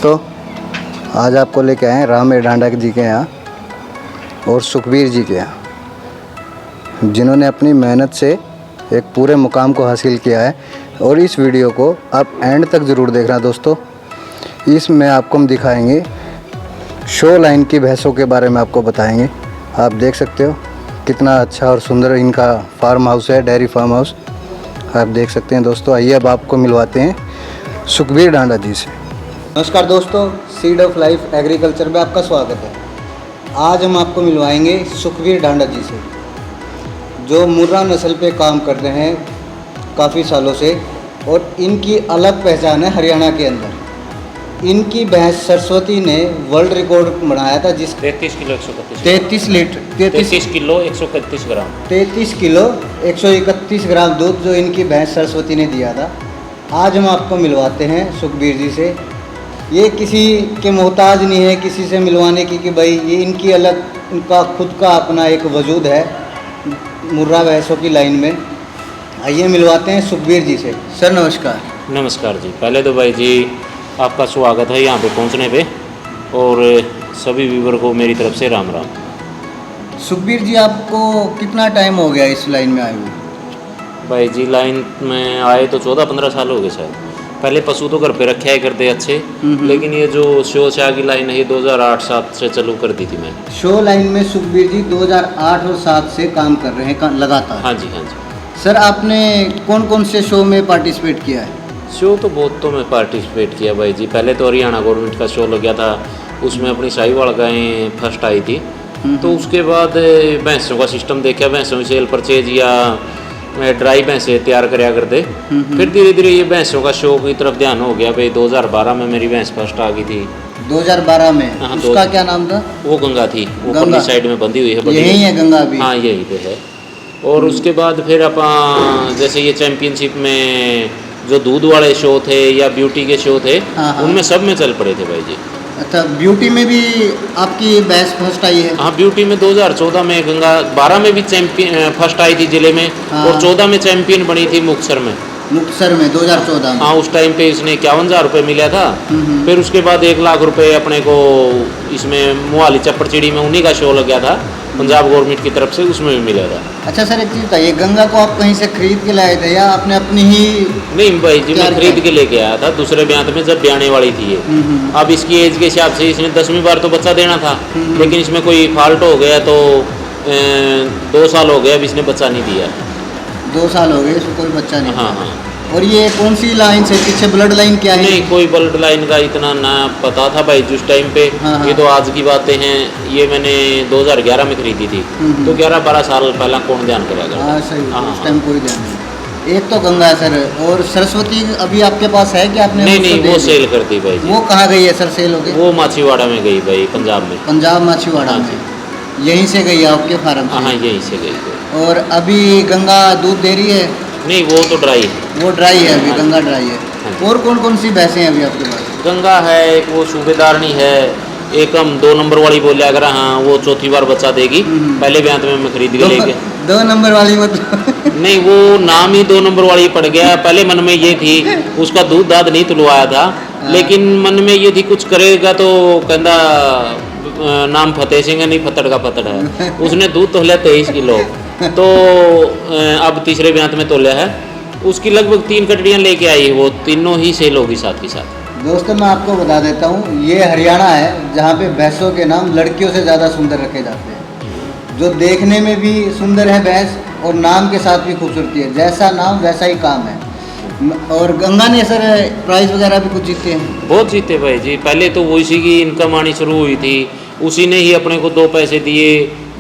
दोस्तों, आज आपको लेके आए हैं राम डांडा जी के यहाँ और सुखबीर जी के यहाँ, जिन्होंने अपनी मेहनत से एक पूरे मुकाम को हासिल किया है। और इस वीडियो को आप एंड तक ज़रूर देखना दोस्तों। इसमें आपको हम दिखाएंगे शो लाइन की भैंसों के बारे में आपको बताएंगे। आप देख सकते हो कितना अच्छा और सुंदर इनका फार्म हाउस है, डेयरी फार्म हाउस आप देख सकते हैं दोस्तों। आइए अब आपको मिलवाते हैं सुखबीर डांडा जी से। नमस्कार दोस्तों, सीड ऑफ लाइफ एग्रीकल्चर में आपका स्वागत है। आज हम आपको मिलवाएंगे सुखबीर डांडा जी से, जो मुर्रा नस्ल पे काम कर रहे हैं काफ़ी सालों से और इनकी अलग पहचान है हरियाणा के अंदर। इनकी भैंस सरस्वती ने वर्ल्ड रिकॉर्ड बनाया था, जिस 33 किलो 131 किलो 131 ग्राम 33 किलो 131 ग्राम दूध जो इनकी भैंस सरस्वती ने दिया था। आज हम आपको मिलवाते हैं सुखबीर जी से। ये किसी के मोहताज नहीं है किसी से मिलवाने की कि भाई ये इनकी अलग, इनका खुद का अपना एक वजूद है मुर्रा भैंसों की लाइन में। आइए मिलवाते हैं सुखबीर जी से। सर नमस्कार। नमस्कार जी। पहले तो भाई जी आपका स्वागत है यहाँ पे पहुँचने पे, और सभी व्यूवर को मेरी तरफ से राम राम। सुखबीर जी, आपको कितना टाइम हो गया इस लाइन में आए हुए? भाई जी लाइन में आए तो 14-15 साल हो गए शायद। पहले पशु तो घर पे रखे आए करते अच्छे, लेकिन ये जो शो शाह की लाइन है ये 2008-7 से चालू कर दी थी मैं। शो लाइन में सुखबीर जी 2008 और 7 से काम कर रहे हैं लगातार? हाँ जी, हाँ जी। सर आपने कौन कौन से शो में पार्टिसिपेट किया है? शो तो बहुत तो मैं पार्टिसिपेट किया भाई जी। पहले तो हरियाणा गवर्नमेंट का शो लग गया था, उसमें अपनी साहिवाल गायें फर्स्ट आई थी। तो उसके बाद भैंसों का सिस्टम देखा, भैंसों की सेल परचेज या ड्राई भैंसें तैयार कराया करते। फिर धीरे धीरे ये भैंसों का शो की तरफ ध्यान हो गया भाई। 2012 में मेरी भैंस फर्स्ट आ गई थी। 2012 में? हाँ, उसका क्या नाम था? वो गंगा थी, वो परली साइड में बंधी हुई है। यही है गंगा भी? हाँ यही पे है। और उसके बाद फिर अपन जैसे ये चैंपियनशिप में जो दूध वाले शो थे या ब्यूटी के शो थे, उनमें सब में चल पड़े थे भाई जी। अच्छा, ब्यूटी में भी आपकी भैंस फर्स्ट आई है? हाँ, ब्यूटी में 2014 में गंगा, 12 में भी चैंपियन फर्स्ट आई थी जिले में। और 14 में चैंपियन बनी थी मुक्तसर में। मुक्तसर में 2014 में? हाँ, उस टाइम पे इसने 51,000 रुपये मिला था। फिर उसके बाद 1 लाख रुपए अपने को इसमें मोहाली चप्पड़चिड़ी में उन्हीं का शो लग गया था पंजाब गवर्नमेंट की तरफ से, उसमें भी मिला था। अच्छा सर, एक चीज़ बताइए, गंगा को आप कहीं से खरीद के लाए थे या आपने अपनी ही? नहीं भाई जी, मैं खरीद के लेके आया था दूसरे ब्यात में, जब ब्याने वाली थी ये। अब इसकी एज के हिसाब से इसने 10वीं बार तो बच्चा देना था, लेकिन इसमें कोई फॉल्ट हो गया तो 2 साल हो गए अब इसने बच्चा नहीं दिया। 2 साल हो गए इसको कोई बच्चा नहीं? हाँ हाँ। और ये कौन सी लाइन से, पीछे ब्लड लाइन क्या है? नहीं, कोई ब्लड लाइन का इतना ना पता था भाई जिस टाइम पे। ये तो आज की बातें हैं। ये मैंने 2011 में खरीदी थी, तो 11-12 साल पहला कौन ध्यान करेगा? हाँ सही, उस टाइम कोई ध्यान नहीं। एक तो गंगा है सर, और सरस्वती अभी आपके पास है कि आपने? नहीं, वो सेल कर दी भाई जी। वो कहाँ गई है सर सेल हो गई? वो माछीवाड़ा में गई भाई, पंजाब में। पंजाब माछीवाड़ा में? यहीं से गई है आपके फार्म से? हाँ, यहीं से गई। और अभी गंगा दूध दे रही है? नहीं, वो तो ड्राई है। वो ड्राई है अभी? गंगा ड्राई है। और कौन कौन सी भैंसें हैं अभी आपके पास? गंगा है, एक वो सूबेदारनी है, एक हम 2 नंबर वाली बोले अगर, हाँ वो चौथी बार बच्चा देगी। पहले ब्यात में मैं खरीद के लेके। 2 नंबर वाली मतलब? नहीं, वो नाम ही 2 नंबर वाली पड़ गया। पहले मन में ये थी, उसका दूध दाद नहीं तुलवाया था, लेकिन मन में ये थी कुछ करेगा तो कहता नाम फतेह सिंह है, नहीं फतड़ का फतड़ है। उसने दूध तो लिया 23 किलो, तो अब तीसरे ब्यात में तोला है। उसकी लगभग 3 कटड़ियाँ लेके आई, वो तीनों ही सेल होगी साथ ही साथ। दोस्तों मैं आपको बता देता हूँ, ये हरियाणा है जहाँ पे भैंसों के नाम लड़कियों से ज़्यादा सुंदर रखे जाते हैं। जो देखने में भी सुंदर है भैंस और नाम के साथ भी खूबसूरती है। जैसा नाम वैसा ही काम है। और गंगा ने सर प्राइज़ वगैरह भी कुछ जीते हैं? बहुत जीते भाई जी। पहले तो वो इसी की इनकम आनी शुरू हुई थी, उसी ने ही अपने को 2 पैसे दिए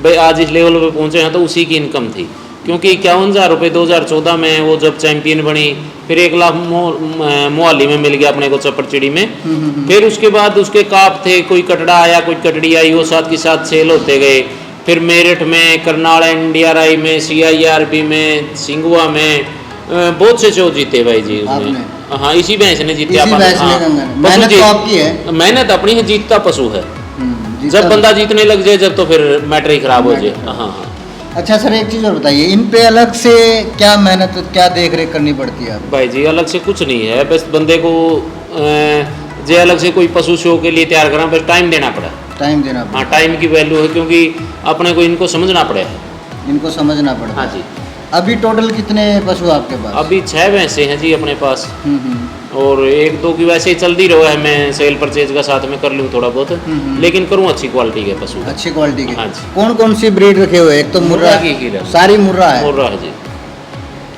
भाई। आज इस लेवल पे पहुँचे हैं तो उसी की इनकम थी, क्योंकि 51,000 रुपये 2014 में वो जब चैंपियन बनी। फिर 1 लाख मोहाली में मिल गया अपने को चप्पड़चिड़ी में। फिर उसके बाद उसके काप थे, कोई कटड़ा आया कोई कटड़ी आई, वो साथ के साथ सेल होते गए। फिर मेरठ में, करनाल NDRI में, CIRB में, सिंगुआ में बहुत से शो जीते भाई जी उसने। हाँ, इसी भैंस ने जीते। मेहनत तो आपकी है? मेहनत अपनी है, जीतता पशु है। जब बंदा जीतने लग जाए जब, तो फिर मैटर ही खराब हो जाए। हाँ। अच्छा सर, एक चीज़ और बताइए, इन पे अलग से क्या मेहनत, क्या देख रेख करनी पड़ती है? भाई जी अलग से कुछ नहीं है, बस बंदे को जे अलग से कोई पशु शो के लिए तैयार करा, बस टाइम देना पड़ा। टाइम देना पड़ेगा। हाँ, टाइम की वैल्यू है, क्योंकि अपने को इनको समझना पड़ेगा। इनको समझना पड़ेगा। हाँ जी। अभी टोटल कितने पशु आपके पास? अभी 6 भैंसे हैं जी अपने पास, हम्म। और 1-2 की वैसे ही चलती रहो है, मैं सेल परचेज का साथ में कर लूँ थोड़ा बहुत, लेकिन करूँ अच्छी क्वालिटी के पशु। अच्छी क्वालिटी के। हाँ जी। कौन कौन सी ब्रीड रखे हुए हैं? एक तो मुर्रा की ही है। सारी मुर्रा है। मुर्रा है जी।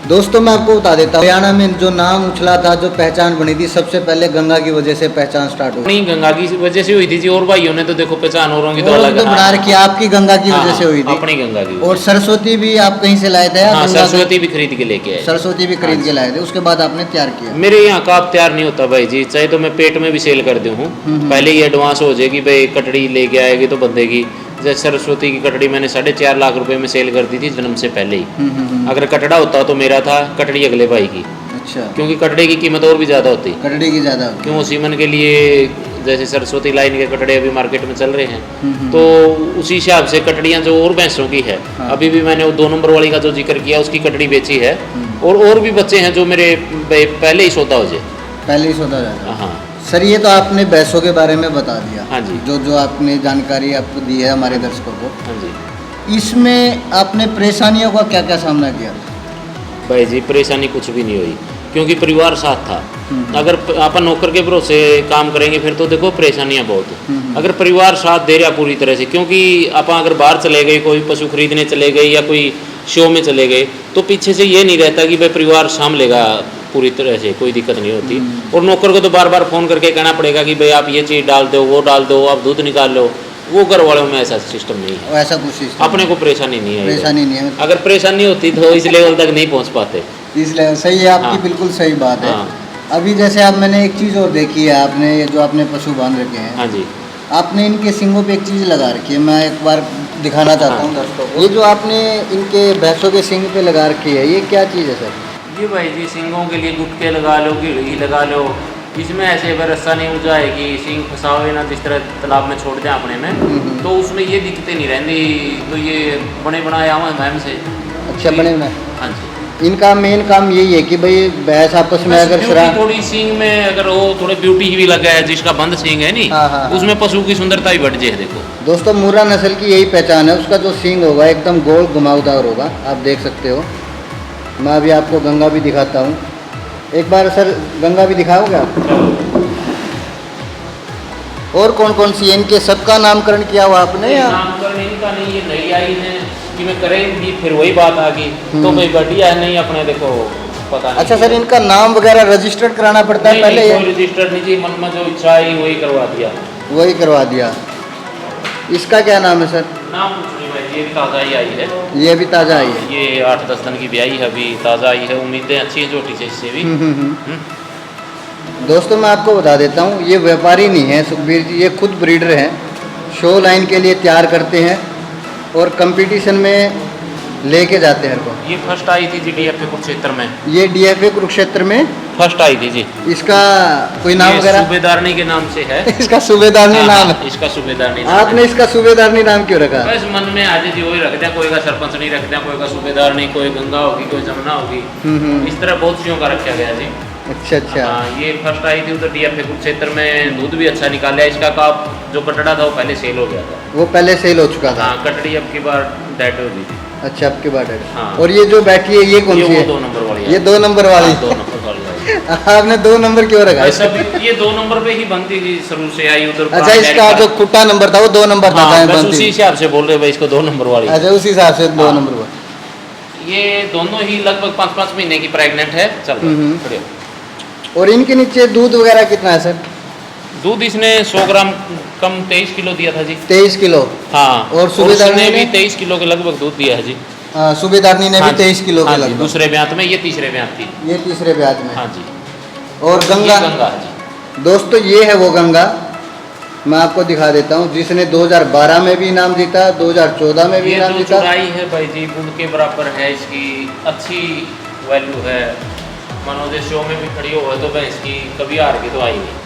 दोस्तों मैं आपको बता देता हूँ, हरियाणा में जो नाम उछला था, जो पहचान बनी थी, सबसे पहले गंगा की वजह से पहचान स्टार्ट हुई। नहीं, गंगा की वजह से हुई थी जी, और भाइयों ने तो देखो पहचान औरों की तो और अलग तो बना रखी, आपकी गंगा की हाँ, वजह से हुई थी। अपनी गंगा की। और सरस्वती भी आप कहीं से लाए थे? हाँ, गंगा सरस्वती भी खरीद के लेके आए। सरस्वती भी खरीद के लाए थे, उसके बाद आपने तैयार किया? मेरे यहाँ का आप तैयार नहीं होता भाई जी, चाहे तो मैं पेट में भी सेल कर दूँ, पहले ही एडवांस हो जाएगी भाई, कटड़ी लेके आएगी तो बंदेगी। जैसे सरस्वती की कटड़ी मैंने 4.5 लाख रुपए में सेल कर दी थी जन्म से पहले ही। अगर कटड़ा होता तो मेरा था, कटड़ी अगले भाई की। अच्छा। क्योंकि कटड़े की कीमत और भी ज़्यादा होती। कटड़ी की ज़्यादा होती। क्यों, सीमन के लिए जैसे सरस्वती लाइन के कटड़े अभी मार्केट में चल रहे हैं, तो उसी हिसाब से कटड़ियाँ जो और भैंसों की है, हाँ। अभी भी मैंने वो 2 नंबर वाली का जो जिक्र किया, उसकी कटड़ी बेची है। और भी बच्चे हैं जो मेरे पहले ही सौदा हो जाए। पहले ही सौदा जाता। हाँ सर, ये तो आपने भैंसों के बारे में बता दिया। हाँ जी। जो आपने जानकारी आपको दी है हमारे दर्शकों को, हाँ जी। इसमें आपने परेशानियों का क्या क्या सामना किया? भाई जी परेशानी कुछ भी नहीं हुई, क्योंकि परिवार साथ था। अगर अपन नौकर के भरोसे काम करेंगे फिर तो देखो परेशानियां बहुत है। अगर परिवार साथ दे रहा पूरी तरह से, क्योंकि अपन अगर बाहर चले गए, कोई पशु खरीदने चले गए या कोई शो में चले गए, तो पीछे से ये नहीं रहता कि भाई परिवार संभालेगा पूरी तरह से, कोई दिक्कत नहीं होती। और नौकर को तो बार बार फ़ोन करके कहना पड़ेगा कि भाई आप ये चीज़ डाल दो, वो डाल दो, आप दूध निकाल लो। वो घर वालों में ऐसा सिस्टम नहीं है। ऐसा कुछ सिस्टम अपने को परेशानी नहीं है। परेशानी नहीं है। अगर परेशानी होती तो इस लेवल तक नहीं पहुंच पाते। इसलिए सही है आपकी। हाँ। बिल्कुल सही बात है। हाँ। अभी जैसे आप, मैंने एक चीज़ और देखी है, आपने ये जो आपने पशु बांध रखे हैं, हाँ जी। आपने इनके सींगों पे एक चीज़ लगा रखी है, मैं एक बार दिखाना चाहता हूँ दर्शकों को। ये जो आपने इनके भैंसों के सींग पे लगा रखी है, ये क्या चीज़ है सर? ये भाई जी सींगों के लिए गुटके लगा लो, गिड़गी लगा लो, इसमें ऐसे रस्सा नहीं उड़ जाएगी, सींग फंसाओगे ना जिस तरह तालाब में छोड़ दें अपने में, तो उसमें ये दिक्कतें नहीं रहती। तो ये बने बनाए आवा मैम से। अच्छा, बने हुए। हाँ जी। इनका मेन काम यही है कि भाई भैंस आपस में अगर शराब, थोड़ी सींग में अगर वो थोड़े ब्यूटी भी लगा है, जिसका बंद सींग है नहीं, हाँ, हाँ, उसमें पशु की सुंदरता ही बढ़ जाए। देखो दोस्तों, मुर्रा नस्ल की यही पहचान है। उसका जो सींग होगा एकदम गोल घुमावदार होगा, आप देख सकते हो। मैं अभी आपको गंगा भी दिखाता हूँ। एक बार सर गंगा भी दिखाओगे आप? और कौन कौन सी है इनके? सबका नामकरण किया हुआ आपने या? नामकरण इनका नहीं, ये नई आई है कि मैं करेंगी, फिर वही बात आ गई तो भाई बढ़िया है नहीं अपने, देखो पता नहीं। अच्छा सर, इनका नाम वगैरह रजिस्टर्ड कराना पड़ता है पहले? कोई रजिस्टर्ड नहीं जी, मन में जो इच्छा आई वही करवा दिया। वही करवा दिया। इसका क्या नाम है सर? नाम कुछ नहीं भाई, ये भी ताज़ा ही आई है। ये भी ताज़ा आई है? ये 8-10 दिन की ब्याई है, अभी ताज़ा आई है। उम्मीदें अच्छी हैं झोटी से इससे भी। दोस्तों मैं आपको बता देता हूँ, ये व्यापारी नहीं है सुखबीर जी, ये खुद ब्रीडर हैं। शो लाइन के लिए तैयार करते हैं और कंपटीशन में लेके जाते हैं हर को। ये फर्स्ट आई थी जी DFA कुरुक्षेत्र में। ये DFA कुरुक्षेत्र में फर्स्ट आई थी जी। इसका कोई नाम वगैरह? सूबेदारनी के नाम से है। इसका सूबेदारनी नाम है? इसका सूबेदारनी। आपने इसका सूबेदारनी नाम क्यों रखा? बस मन में आज जी वही रखते हैं, कोई का सरपंच नहीं रखते हैं, कोई का सूबेदार नहीं, कोई गंगा होगी, कोई जमुना होगी, इस तरह बहुत सियों का रखा गया जी। अच्छा अच्छा। हाँ, ये फर्स्ट आई थी उधर DFA कुरुक्षेत्र में, दूध भी अच्छा निकाला। इसका काप जो कटड़ा था वो पहले सेल हो गया था। वो पहले सेल हो चुका था? हाँ, कटड़ी अब की बार डेट हो गई थी। अच्छा, अब की बात है। हाँ। और ये जो बैठी है ये कौन सी है? 2 नंबर वाली है। ये 2 नंबर वाली? हाँ, 2 नंबर वाली है। आपने 2 नंबर क्यों रखा? ये 2 नंबर पे ही बनती थी, शुरू से आई उधर। अच्छा, इसका जो खुट्टा नंबर था वो 2 नंबर था? हाँ, बस उसी हिसाब से बोल रहे भाई, इसको 2 नंबर वाली। अच्छा, उसी हिसाब से 2 हाँ। नंबर वाली। ये दोनों ही लगभग 5-5 महीने की प्रेग्नेंट है। चल। और इनके नीचे दूध वगैरह कितना है सर? दूध इसने 100 ग्राम कम 23 किलो दिया था जी। 23 किलो? हाँ। और सूबेदारनी ने भी 23 किलो के लगभग दूध दिया है जी। सूबेदारनी ने भी 23 किलो के हाँ जी, लगभग। दूसरे ब्यात में, ये तीसरे ब्यात थी। ये तीसरे ब्याज में? हाँ जी। और गंगा? गंगा जी। दोस्तों ये है वो गंगा, मैं आपको दिखा देता हूँ, जिसने 2012 में भी इनाम जीता, 2014 में भी इनाम जीता। ये चौड़ाई है भाई जी, बुंद के बराबर है, इसकी अच्छी वैल्यू है। मनोज शो में भी खड़ी हो तो भैंस की कभी हार के तो आई नहीं।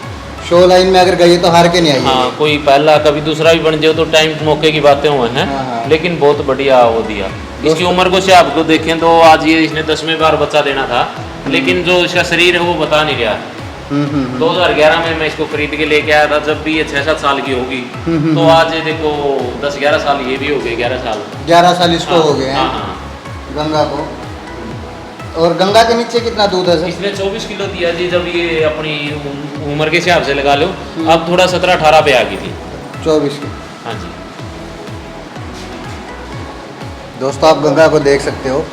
शो लाइन में अगर गई तो हार के नहीं आई? हाँ, कोई पहला कभी दूसरा भी बन जाए तो टाइम मौके की बातें हुए हैं। हाँ। लेकिन बहुत बढ़िया वो दिया। इसकी उम्र को से आपको देखें तो आज ये इसने 10वें बार बच्चा देना था, लेकिन जो इसका शरीर है वो बता नहीं रहा। 2011 में मैं इसको खरीद के लेके आया था, जब भी ये 6-7 साल की होगी। तो आज ये देखो 10-11 साल ये भी हो गए, 11 साल 11 साल इसको हो गए हैं हाँ हाँ। गंगा को। और गंगा के नीचे कितना दूध है सर? इसने 24 किलो दिया जी, जब ये अपनी उम्र के हिसाब से लगा लो। अब थोड़ा 17-18 पे आ गई थी। 24 की। हाँ जी दोस्तों आप गंगा को देख सकते हो,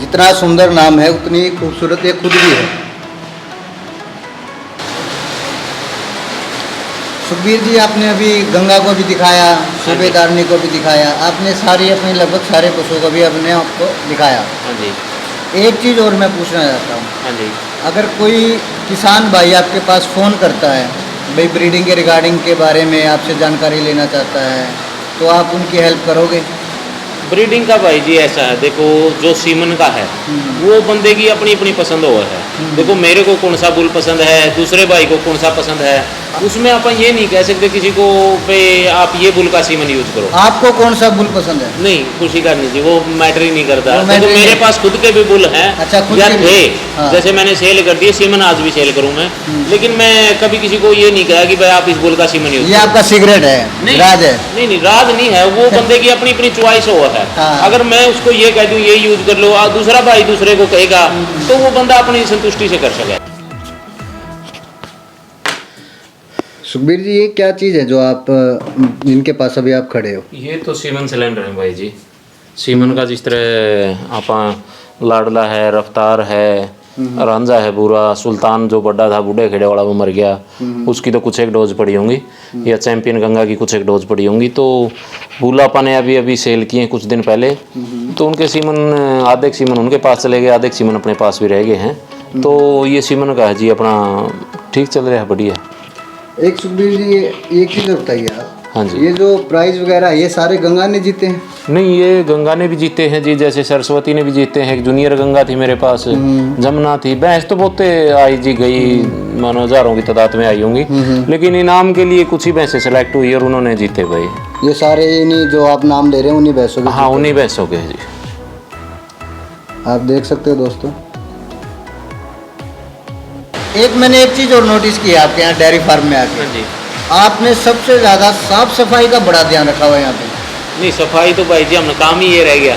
जितना सुंदर नाम है उतनी खूबसूरत ये खुद भी है। सुखबीर जी, आपने अभी गंगा को भी दिखाया, सूबेदारनी को भी दिखाया, आपने सारी अपनी लगभग सारे पशुओं को भी अपने आपको दिखाया। हाँ जी। एक चीज़ और मैं पूछना चाहता हूँ, हाँ जी। अगर कोई किसान भाई आपके पास फ़ोन करता है, भाई ब्रीडिंग के रिगार्डिंग के बारे में आपसे जानकारी लेना चाहता है, तो आप उनकी हेल्प करोगे? ब्रीडिंग का भाई जी ऐसा है, देखो जो सीमन का है वो बंदे की अपनी अपनी पसंद हो है। देखो मेरे को कौन सा बुल पसंद है, दूसरे भाई को कौन सा पसंद है, उसमें अपन ये नहीं कह सकते किसी को पे आप ये बुल का सीमन यूज करो। आपको कौन सा बुल पसंद है? नहीं, खुशी करनी चाहिए, वो मैटर ही नहीं करता। वो matter तो ही मेरे नहीं। पास खुद के भी बुल हैं। अच्छा, खुद या के भी? थे हाँ। जैसे मैंने सेल कर दिए, सीमन आज भी सेल करूँ मैं, लेकिन मैं कभी किसी को ये नहीं कहा कि भाई आप इस बुल का सीमन यूज ये आपका सीक्रेट है, नहीं, राज है? नहीं नहीं, राज नहीं है, वो बंदे की अपनी अपनी चॉइस हो है। हाँ। अगर मैं उसको ये कह दूं ये यूज कर लो, और दूसरा भाई दूसरे को कहेगा, तो वो बंदा अपनी संतुष्टि से कर सके। सुखबीर जी, ये क्या चीज़ है जो आप इनके पास अभी आप खड़े हो? ये तो सीमन सिलेंडर है भाई जी। सीमन का जिस तरह आपा लाडला है, रफ्तार है, रांझा है, पूरा सुल्तान जो बड़ा था बूढ़े खेड़े वाला वो मर गया, उसकी तो कुछ एक डोज पड़ी होंगी, या चैंपियन गंगा की कुछ एक डोज पड़ी होंगी। तो भूलापा ने अभी अभी सेल किए कुछ दिन पहले, तो उनके सीमन आधे सीमन उनके पास चले गए, आधे सीमन अपने पास भी रह गए हैं। तो ये सीमन का है जी, अपना ठीक चल रहा है, बढ़िया। एक सुखबीर जी, एक चीज़ बताइए आप, हाँ जी। ये जो प्राइज वगैरह ये सारे गंगा ने जीते हैं? नहीं, ये गंगा ने भी जीते हैं जी, जैसे सरस्वती ने भी जीते हैं। एक जूनियर गंगा थी मेरे पास, जमुना थी, भैंस तो बहुत आई जी, गई मानो हजारों की तादाद में आई होंगी, लेकिन इनाम के लिए कुछ ही भैंसें सेलेक्ट हुई और उन्होंने जीते भाई। ये सारे इन्हीं जो आप नाम ले रहे हैं उन्हीं भैंसों के? हाँ, उन्हीं भैंसों के जी। आप देख सकते हो दोस्तों। एक मैंने एक चीज़ और नोटिस की है आपके यहाँ डेयरी फार्म में आके, हाँ जी। आपने सबसे ज़्यादा साफ सफाई का बड़ा ध्यान रखा हुआ है यहाँ पे। नहीं, सफाई तो भाई जी हमने काम ही ये रह गया,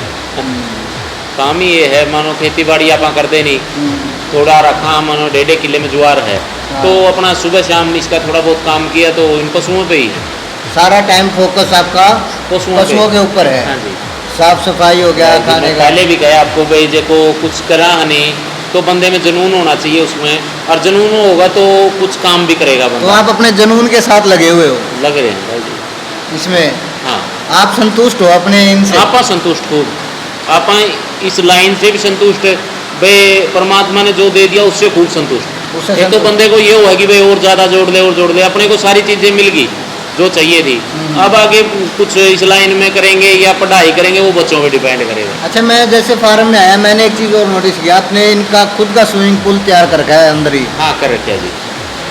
काम ही ये है। मानो खेती बाड़ी आप करते नहीं, थोड़ा रखा, मानो 1.5 किले में ज्वार है, तो अपना सुबह शाम इसका थोड़ा बहुत काम किया, तो इन पशुओं पे ही सारा टाइम फोकस आपका पशुओं के ऊपर है। हाँ जी। साफ सफाई हो गया, खाने का। पहले भी कहा आपको भाई, देखो कुछ करा नहीं तो बंदे में जुनून होना चाहिए उसमें, और जुनून होगा तो कुछ काम भी करेगा तो बंदा। आप अपने जुनून के साथ लगे हुए हो लग रहे हैं भाई जी इसमें। हाँ, आप संतुष्ट हो अपने इनसे? आपा संतुष्ट हो, आपा इस लाइन से भी संतुष्ट है भाई, परमात्मा ने जो दे दिया उससे खूब संतुष्ट। एक तो बंदे को ये हुआ कि भाई और ज़्यादा जोड़ दे और जोड़ दे, अपने को सारी चीज़ें मिल गई जो चाहिए थी। अब आगे कुछ इस लाइन में करेंगे या पढ़ाई करेंगे, वो बच्चों पे डिपेंड करेगा। अच्छा, मैं जैसे फार्म में आया, मैंने एक चीज़ और नोटिस किया, आपने इनका खुद का स्विमिंग पूल तैयार कर रखा है अंदर ही। हाँ, कर रखा है जी।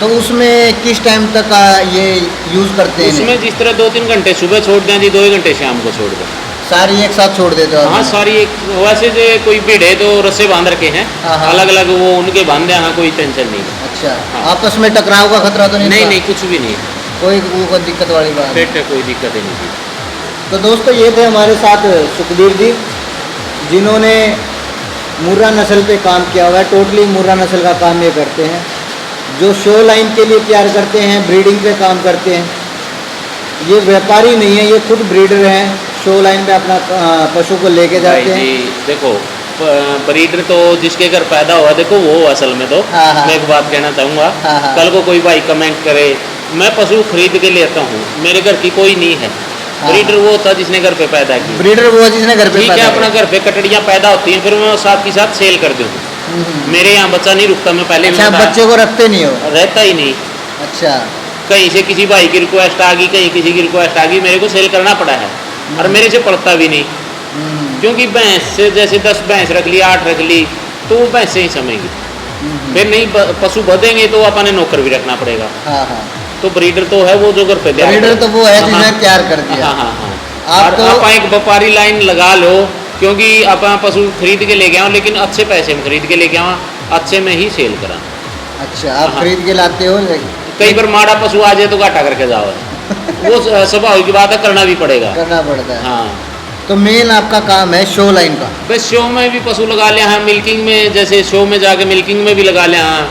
तो उसमें किस टाइम तक ये यूज़ करते हैं? उसमें जिस तरह 2-3 घंटे सुबह छोड़ दें जी, 2 घंटे शाम को छोड़ दें। सारी एक साथ छोड़ देते हो? हाँ, सारी एक। वैसे जो कोई भीड़ है तो रस्से बांध रखे हैं हाँ। अलग अलग, वो उनके बांध हैं। हाँ, कोई टेंशन नहीं है। अच्छा, हाँ। आपस में टकराव का खतरा तो नहीं? नहीं, कुछ भी नहीं है, कोई दिक्कत वाली बात नहीं। पेट में कोई दिक्कत ही नहीं थी। तो दोस्तों, ये थे हमारे साथ सुखबीर जी, जिन्होंने मुर्रा नस्ल पे काम किया हुआ है। टोटली मुर्रा नस्ल का काम ये करते हैं, जो शो लाइन के लिए तैयार करते हैं, ब्रीडिंग पे काम करते हैं। ये व्यापारी नहीं है, ये खुद ब्रीडर हैं, शो लाइन पे अपना पशु को लेके जाते हैं। जी देखो, ब्रीडर तो जिसके घर पैदा हुआ, देखो वो असल में तो हाँ। मैं एक बात कहना चाहूँगा, हाँ। कल को कोई भाई कमेंट करे, मैं पशु खरीद के लेता हूँ, मेरे घर की कोई नहीं है। ब्रीडर वो होता जिसने घर पे पैदा की। ब्रीडर वो जिसने घर पे ठीक है, अपना घर पे कटड़ियाँ पैदा होती हैं, फिर मैं साथ के साथ सेल कर दूँ। मेरे यहाँ बच्चा नहीं रुकता, मैं पहले अच्छा, बच्चे को रखते नहीं हो? रहता ही नहीं। अच्छा, कहीं से किसी भाई की रिक्वेस्ट आ गई, कहीं किसी की रिक्वेस्ट आ गई, मेरे को सेल करना पड़ा है, और मेरे से पड़ता भी नहीं, क्योंकि भैंस से जैसे 10 भैंस रख ली, 8 रख ली, तो वो भैंस से ही समेगी। फिर नहीं पशु बढ़ेंगे तो अपने नौकर भी रखना पड़ेगा। हाँ। तो ब्रीडर तो है वो जो घर पे ब्रीडर तो वो है जिसने तैयार कर दिया। हाँ। आप और तो आप एक व्यापारी लाइन लगा लो, क्योंकि आप पशु खरीद के लेके आओ, लेकिन अच्छे पैसे में खरीद के लेके आओ, अच्छे में ही सेल करा। अच्छा, आप हाँ। खरीद के लाते हो? कई बार माड़ा पशु आ जाए तो घाटा करके जाओ वो स्वभाव की बात है, करना भी पड़ेगा। करना पड़ता है। हाँ, तो मेन आपका काम है शो लाइन का। बस शो में भी पशु लगा लिया हाँ, मिल्किंग में जैसे शो में जाके मिल्किंग में भी लगा लिया हाँ,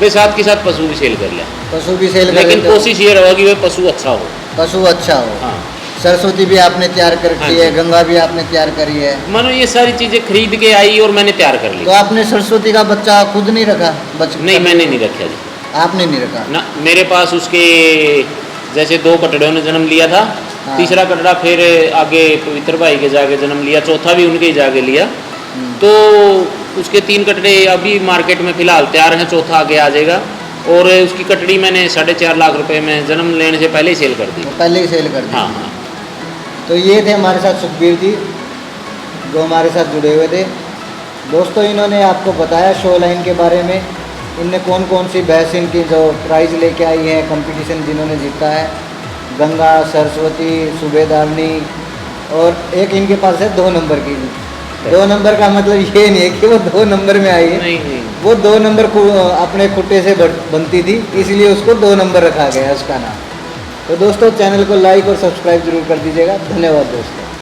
बस साथ के साथ पशु भी सेल कर लिया। पशु भी सेल कर लेकिन देते हो? कोशिश ये रहेगी वह पशु अच्छा हो। पशु अच्छा हो। हाँ, सरस्वती भी आपने तैयार कर हाँ रखी जी। है, गंगा भी आपने तैयार करी है। मानो ये सारी चीजें खरीद के आई और मैंने तैयार कर ली। तो आपने सरस्वती का बच्चा खुद नहीं रखा? नहीं, मैंने नहीं रखा जी। आपने नहीं रखा? ना, मेरे पास उसके जैसे 2 कटड़ों ने जन्म लिया था। हाँ। तीसरा कटड़ा फिर आगे पवित्र भाई के जाके जन्म लिया, चौथा भी उनके ही जाके लिया। तो उसके 3 कटड़े अभी मार्केट में फिलहाल तैयार हैं, चौथा आगे आ जाएगा। और उसकी कटड़ी मैंने 4.5 लाख रुपए में जन्म लेने से पहले ही सेल कर दी। तो पहले ही सेल कर दी। हाँ हाँ। तो ये थे हमारे साथ सुखबीर जी जो हमारे साथ जुड़े हुए थे। दोस्तों इन्होंने आपको बताया शो लाइन के बारे में, इनने कौन कौन सी भैंस इनकी जो प्राइज़ लेके आई है, कंपटीशन जिन्होंने जीता है, गंगा, सरस्वती, सूबेदारनी, और एक इनके पास है 2 नंबर की। 2 नंबर का मतलब ये नहीं है कि वो 2 नंबर में आई है, नहीं नहीं, वो 2 नंबर को अपने खुट्टे से बनती थी, इसलिए उसको 2 नंबर रखा गया है उसका नाम। तो दोस्तों चैनल को लाइक और सब्सक्राइब जरूर कर दीजिएगा। धन्यवाद दोस्तों।